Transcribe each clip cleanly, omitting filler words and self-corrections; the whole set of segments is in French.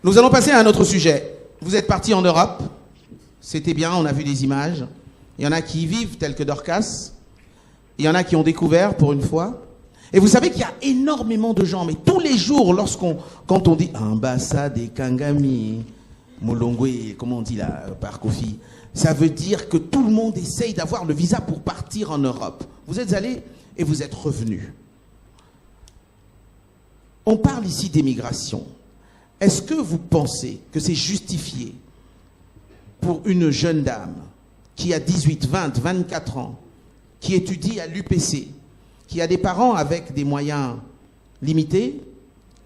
Nous allons passer à un autre sujet. Vous êtes partis en Europe. C'était bien, on a vu des images. Il y en a qui y vivent, tels que Dorcas. Il y en a qui ont découvert pour une fois. Et vous savez qu'il y a énormément de gens, mais tous les jours, quand on dit ambassade et Kangami, Molongwe, comment on dit là, par Kofi, ça veut dire que tout le monde essaye d'avoir le visa pour partir en Europe. Vous êtes allés et vous êtes revenus. On parle ici d'émigration. Est-ce que vous pensez que c'est justifié pour une jeune dame qui a 18, 20, 24 ans, qui étudie à l'UPC, qui a des parents avec des moyens limités,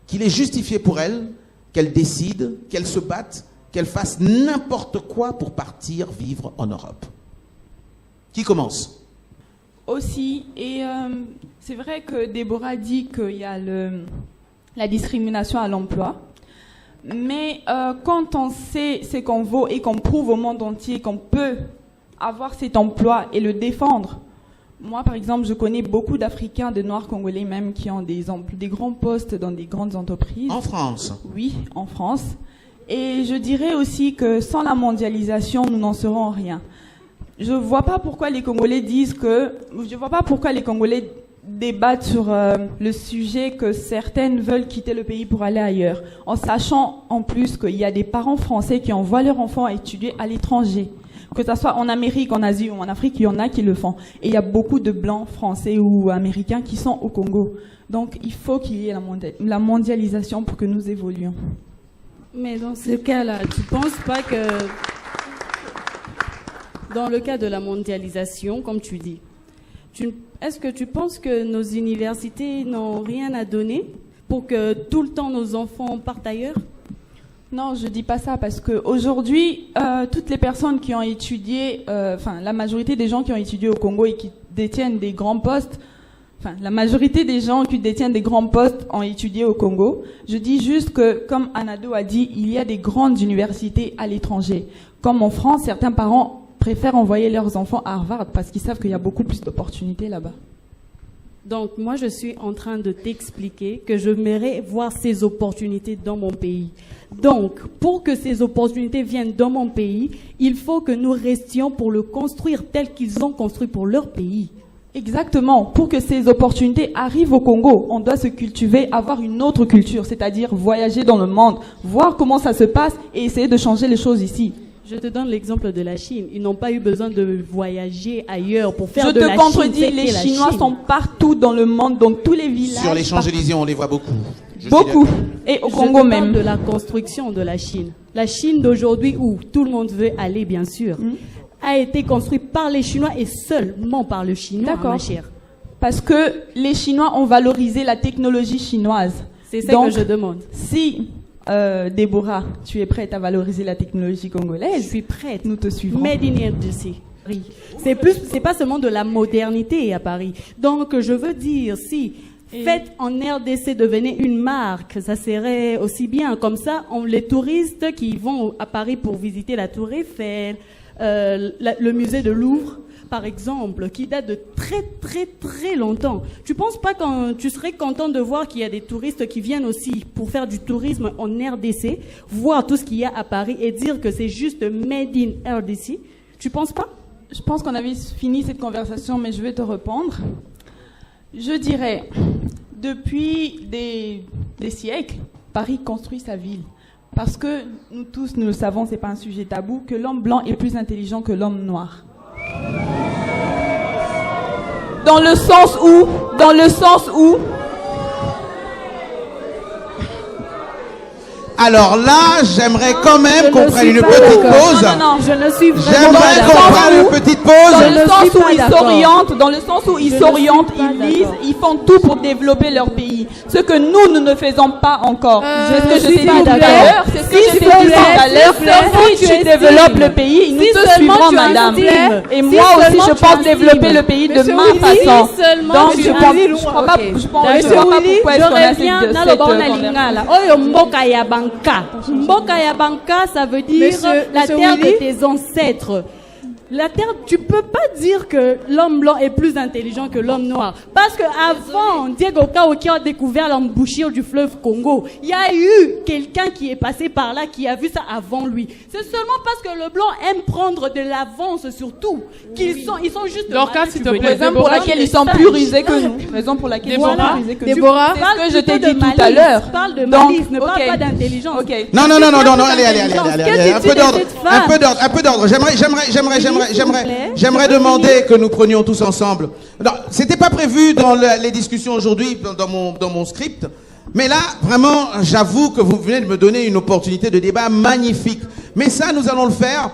qu'il est justifié pour elle qu'elle décide, qu'elle se batte, qu'elle fasse n'importe quoi pour partir vivre en Europe? Qui commence? Aussi, et c'est vrai que Déborah dit qu'il y a la discrimination à l'emploi, mais quand on sait ce qu'on vaut et qu'on prouve au monde entier qu'on peut avoir cet emploi et le défendre. Moi, par exemple, je connais beaucoup d'Africains, de Noirs congolais même, qui ont des grands postes dans des grandes entreprises. En France? Oui, en France. Et je dirais aussi que sans la mondialisation, nous n'en serons rien. Je ne vois pas pourquoi les Congolais débattent sur le sujet que certaines veulent quitter le pays pour aller ailleurs, en sachant en plus qu'il y a des parents français qui envoient leurs enfants à étudier à l'étranger. Que ce soit en Amérique, en Asie ou en Afrique, il y en a qui le font. Et il y a beaucoup de blancs français ou américains qui sont au Congo. Donc il faut qu'il y ait la mondialisation pour que nous évoluions. Mais dans ce cas-là, tu ne penses pas que dans le cas de la mondialisation, comme tu dis, est-ce que tu penses que nos universités n'ont rien à donner pour que tout le temps nos enfants partent ailleurs? Non, je dis pas ça parce que aujourd'hui, toutes les personnes qui ont étudié, la majorité des gens qui ont étudié au Congo et qui détiennent des grands postes, la majorité des gens qui détiennent des grands postes ont étudié au Congo. Je dis juste que, comme Anado a dit, il y a des grandes universités à l'étranger. Comme en France, certains parents préfèrent envoyer leurs enfants à Harvard parce qu'ils savent qu'il y a beaucoup plus d'opportunités là-bas. Donc, moi, je suis en train de t'expliquer que je j'aimerais voir ces opportunités dans mon pays. Donc, pour que ces opportunités viennent dans mon pays, il faut que nous restions pour le construire tel qu'ils ont construit pour leur pays. Exactement. Pour que ces opportunités arrivent au Congo, on doit se cultiver, avoir une autre culture, c'est-à-dire voyager dans le monde, voir comment ça se passe et essayer de changer les choses ici. Je te donne l'exemple de la Chine. Ils n'ont pas eu besoin de voyager ailleurs pour faire de la Chine. Je te contredis, les Chinois sont partout dans le monde, dans tous les villages. Sur les Champs-Élysées, on les voit beaucoup. Beaucoup. Et au Congo même. Je parle de la construction de la Chine. La Chine d'aujourd'hui, où tout le monde veut aller, bien sûr, a été construite par les Chinois et seulement par le Chinois, ma chère. Parce que les Chinois ont valorisé la technologie chinoise. C'est ça que je demande. Si... Déborah, tu es prête à valoriser la technologie congolaise? Je suis prête. Nous te suivrons. Made in RDC. C'est pas seulement de la modernité à Paris. Donc, je veux dire, si faites en RDC devenait une marque, ça serait aussi bien. Comme ça, les touristes qui vont à Paris pour visiter la Tour Eiffel, le musée de Louvre, par exemple, qui date de très très très longtemps. Tu penses pas que tu serais content de voir qu'il y a des touristes qui viennent aussi pour faire du tourisme en RDC, voir tout ce qu'il y a à Paris et dire que c'est juste made in RDC? Tu penses pas? Je pense qu'on avait fini cette conversation, mais je vais te répondre. Je dirais, depuis des siècles, Paris construit sa ville. Parce que nous tous, nous le savons, c'est pas un sujet tabou, que l'homme blanc est plus intelligent que l'homme noir. Dans le sens où Alors là, j'aimerais quand même qu'on prenne une petite pause. Non, je ne suis vraiment J'aimerais qu'on prenne une petite pause. Dans le sens où ils s'orientent, ils lisent, ils font tout pour développer leur pays. Ce que nous ne faisons pas encore. C'est ce que je t'ai dit tout à l'heure. C'est ce que je t'ai dit tout à l'heure. Si tu développes le pays, nous te suivrons, madame. Et moi aussi, je pense développer le pays de ma façon. Donc, je ne vois pas pourquoi est-ce qu'on a cette Mboka ya Banka, ça veut dire la terre de tes ancêtres. La Terre, tu peux pas dire que l'homme blanc est plus intelligent que l'homme noir. Parce que avant Diego Kaoki a découvert l'embouchure du fleuve Congo, il y a eu quelqu'un qui est passé par là, qui a vu ça avant lui. C'est seulement parce que le blanc aime prendre de l'avance sur tout, ils sont juste... Dorcas, s'il te plaît. Raison pour laquelle ils sont plus risés que nous. Raison pour laquelle ils sont plus risés que nous. Déborah, C'est ce que je t'ai dit tout à l'heure. Parle de malice, ne parle pas d'intelligence. Non, allez, un peu d'ordre. J'aimerais demander que nous prenions tous ensemble. C'était pas prévu dans les discussions aujourd'hui, dans mon script. Mais là, vraiment, j'avoue que vous venez de me donner une opportunité de débat magnifique. Mais ça, nous allons le faire